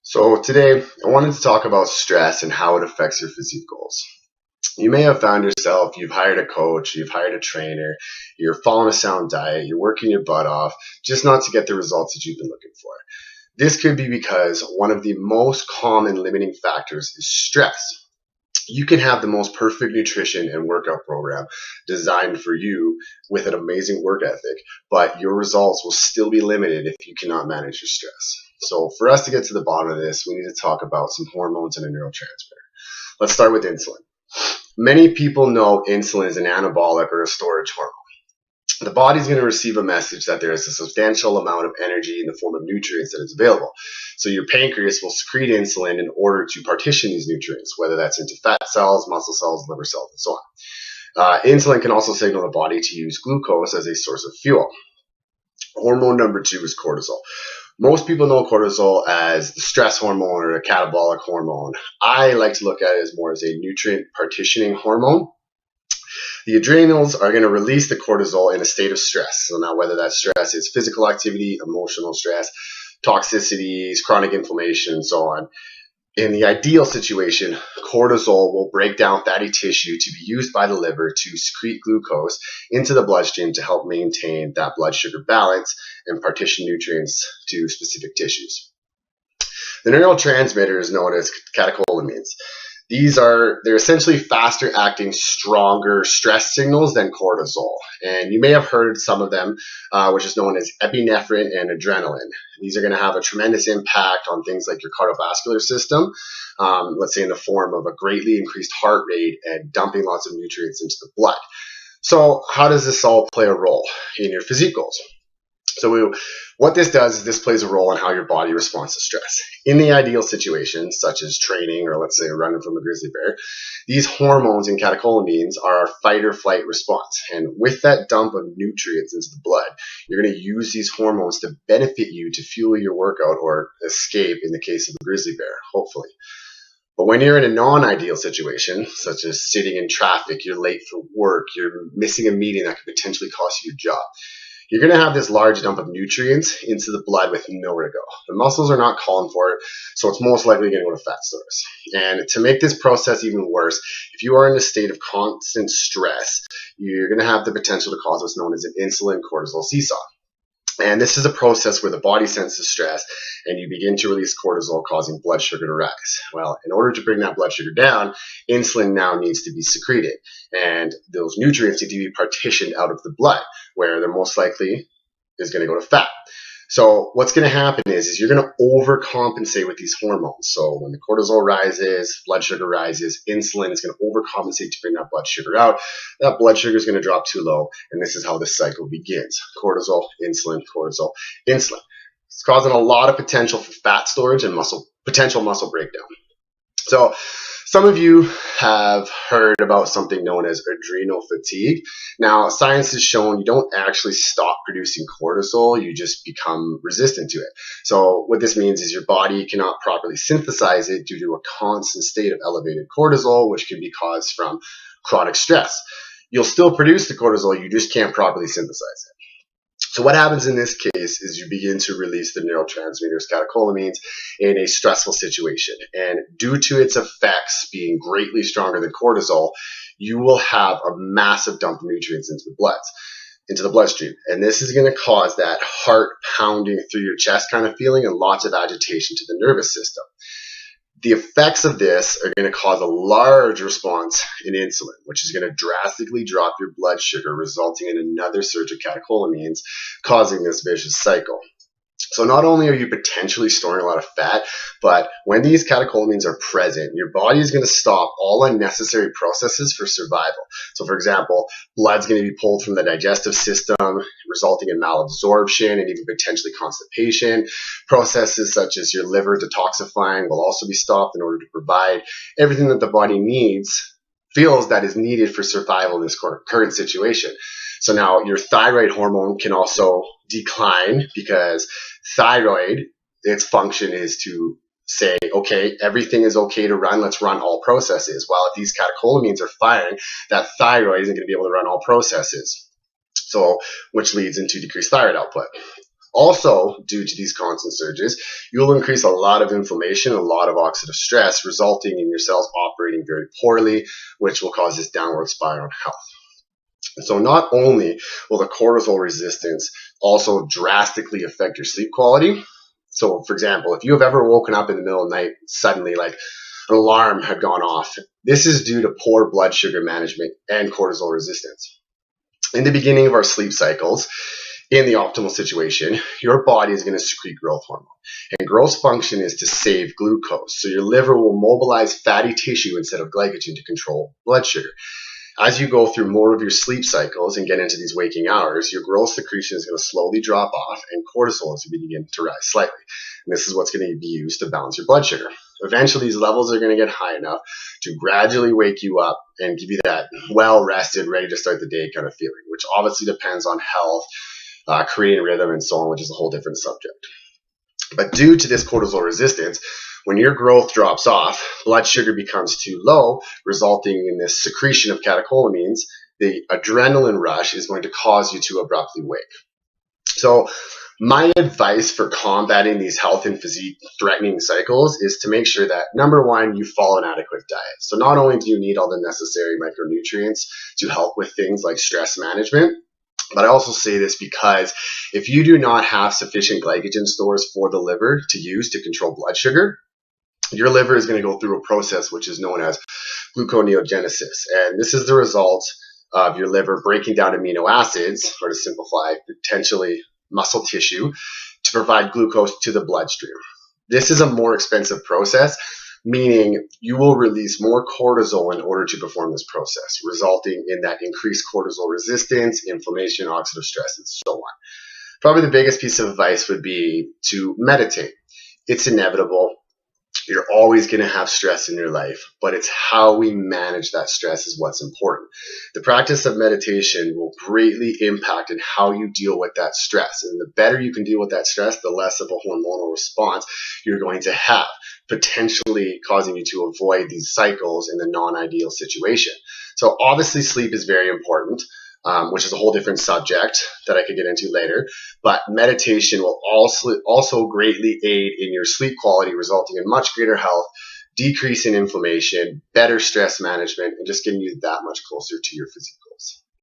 So today I wanted to talk about stress and how it affects your physique goals. You may have found yourself, you've hired a coach, you've hired a trainer, you're following a sound diet, you're working your butt off just not to get the results that you've been looking for. This could be because one of the most common limiting factors is stress. You can have the most perfect nutrition and workout program designed for you with an amazing work ethic, but your results will still be limited if you cannot manage your stress. So for us to get to the bottom of this, we need to talk about some hormones and a neurotransmitter. Let's start with insulin. Many people know insulin is an anabolic or a storage hormone. The body's going to receive a message that there is a substantial amount of energy in the form of nutrients that is available. So your pancreas will secrete insulin in order to partition these nutrients, whether that's into fat cells, muscle cells, liver cells, and so on. Insulin can also signal the body to use glucose as a source of fuel. Hormone number 2 is cortisol. Most people know cortisol as the stress hormone or a catabolic hormone. I like to look at it as more as a nutrient partitioning hormone. The adrenals are going to release the cortisol in a state of stress. So now whether that stress is physical activity, emotional stress, toxicities, chronic inflammation, and so on. In the ideal situation, cortisol will break down fatty tissue to be used by the liver to secrete glucose into the bloodstream to help maintain that blood sugar balance and partition nutrients to specific tissues. The neurotransmitter is known as catecholamines. They're essentially faster acting, stronger stress signals than cortisol. And you may have heard some of them, which is known as epinephrine and adrenaline. These are going to have a tremendous impact on things like your cardiovascular system, let's say in the form of a greatly increased heart rate and dumping lots of nutrients into the blood. So how does this all play a role in your physique goals? So what this does is this plays a role in how your body responds to stress. In the ideal situation, such as training or let's say running from a grizzly bear, these hormones and catecholamines are our fight or flight response. And with that dump of nutrients into the blood, you're going to use these hormones to benefit you to fuel your workout or escape in the case of a grizzly bear, hopefully. But when you're in a non-ideal situation, such as sitting in traffic, you're late for work, you're missing a meeting that could potentially cost you your job, you're going to have this large dump of nutrients into the blood with nowhere to go. The muscles are not calling for it, so it's most likely going to go to fat stores. And to make this process even worse, if you are in a state of constant stress, you're going to have the potential to cause what's known as an insulin-cortisol seesaw. And this is a process where the body senses stress and you begin to release cortisol, causing blood sugar to rise. Well, in order to bring that blood sugar down, insulin now needs to be secreted. And those nutrients need to be partitioned out of the blood, where they're most likely is going to go to fat. So what's going to happen is you're going to overcompensate with these hormones. So when the cortisol rises, blood sugar rises, insulin is going to overcompensate to bring that blood sugar out. That blood sugar is going to drop too low, and this is how the cycle begins. Cortisol, insulin, insulin. It's causing a lot of potential for fat storage and potential muscle breakdown. So some of you have heard about something known as adrenal fatigue. Now, science has shown you don't actually stop producing cortisol, you just become resistant to it. So what this means is your body cannot properly synthesize it due to a constant state of elevated cortisol, which can be caused from chronic stress. You'll still produce the cortisol, you just can't properly synthesize it. So what happens in this case is you begin to release the neurotransmitters, catecholamines, in a stressful situation. And due to its effects being greatly stronger than cortisol, you will have a massive dump of nutrients into the bloodstream. And this is going to cause that heart pounding through your chest kind of feeling and lots of agitation to the nervous system. The effects of this are going to cause a large response in insulin, which is going to drastically drop your blood sugar, resulting in another surge of catecholamines, causing this vicious cycle. So not only are you potentially storing a lot of fat, but when these catecholamines are present, your body is going to stop all unnecessary processes for survival. So for example, blood's going to be pulled from the digestive system, resulting in malabsorption and even potentially constipation. Processes such as your liver detoxifying will also be stopped in order to provide everything that the body feels that is needed for survival in this current situation. So now your thyroid hormone can also decline because thyroid, its function is to say, okay, everything is okay to run, let's run all processes. While if these catecholamines are firing, that thyroid isn't going to be able to run all processes. So, which leads into decreased thyroid output. Also, due to these constant surges, you'll increase a lot of inflammation, a lot of oxidative stress, resulting in your cells operating very poorly, which will cause this downward spiral in health. So not only will the cortisol resistance also drastically affect your sleep quality. So for example, if you have ever woken up in the middle of the night, suddenly like an alarm had gone off, this is due to poor blood sugar management and cortisol resistance. In the beginning of our sleep cycles, in the optimal situation, your body is going to secrete growth hormone. And growth function is to save glucose. So your liver will mobilize fatty tissue instead of glycogen to control blood sugar. As you go through more of your sleep cycles and get into these waking hours, your growth secretion is going to slowly drop off and cortisol is going to begin to rise slightly. And this is what's going to be used to balance your blood sugar. Eventually, these levels are going to get high enough to gradually wake you up and give you that well-rested, ready to start the day kind of feeling, which obviously depends on health, creating rhythm, and so on, which is a whole different subject. But due to this cortisol resistance, when your growth drops off, blood sugar becomes too low, resulting in this secretion of catecholamines. The adrenaline rush is going to cause you to abruptly wake. So my advice for combating these health and physique threatening cycles is to make sure that, number one, you follow an adequate diet. So not only do you need all the necessary micronutrients to help with things like stress management, but I also say this because if you do not have sufficient glycogen stores for the liver to use to control blood sugar, your liver is going to go through a process which is known as gluconeogenesis. And this is the result of your liver breaking down amino acids, or to simplify, potentially muscle tissue, to provide glucose to the bloodstream. This is a more expensive process, meaning you will release more cortisol in order to perform this process, resulting in that increased cortisol resistance, inflammation, oxidative stress, and so on. Probably the biggest piece of advice would be to meditate. It's inevitable. You're always going to have stress in your life, but it's how we manage that stress is what's important. The practice of meditation will greatly impact in how you deal with that stress. And the better you can deal with that stress, the less of a hormonal response you're going to have, potentially causing you to avoid these cycles in the non-ideal situation. So obviously sleep is very important. Which is a whole different subject that I could get into later. But meditation will also greatly aid in your sleep quality, resulting in much greater health, decrease in inflammation, better stress management, and just getting you that much closer to your physique.